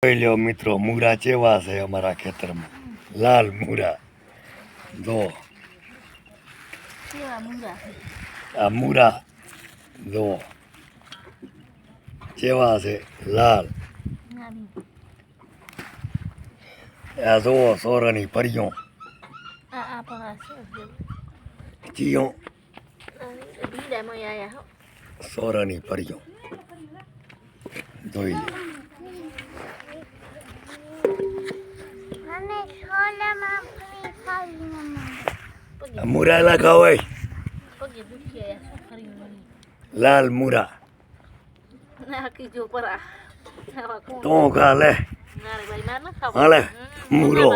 જોઈ લ્યો મિત્રો, મૂરા ચેવા છે અમારા ખેતરમાં. લાલ મૂરા જો, આ મૂરા જો ચેવા છે લાલ. આ જુઓ સોરાની પરિયો ચીયો સોરાની પરિયો જોઈ લે. મૂરા લગાવ હોય લાલ મૂરા તો ખા લે હાલે મૂરો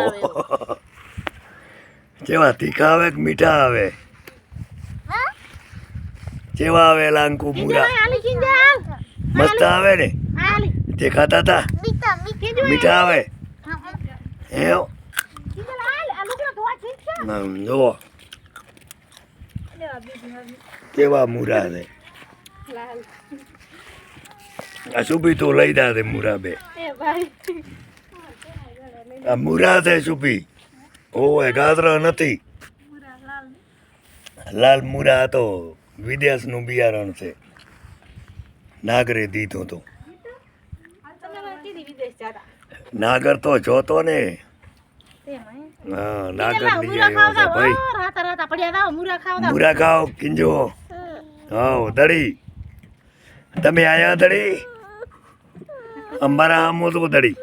કેવા તીખા આવે કે મીઠા આવે? કેવા આવે લાંકુ મૂરા? મસ્ત આવે ને? તે ખાતા તા મીઠા આવે જો કેવા મૂરા છે. આ સુભી તો લઈ દા મૂરા બે. આ મૂરા છે સુભી. ઓય ગાજરા નથી. લાલ મૂરા તો વિદેશનું બિયારણ છે. નાગરે દીધો તો. નાગર તો જોતો ને. હા નાગર લઈ આવ્યો છે ભાઈ. મૂરા ખાઓ કિંજો. હા દડી તમે આયા દડી અમારા આમ તો દડી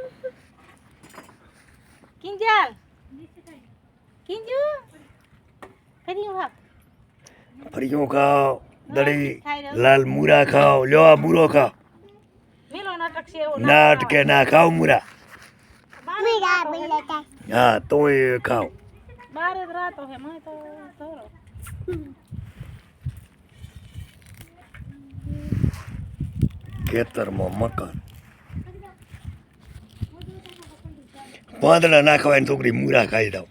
ફરિયું ખાઓ દડી લાલ મૂરા ખાઓ. લ્યો આ મૂરો ખાઓ. નાટકે ના ખાઓ મૂરા. હા તો એ ખાઓ. ખેતરમાં મકાન પાંદડા નાખવાની છોકરી મૂરા ખાઈ દઉં.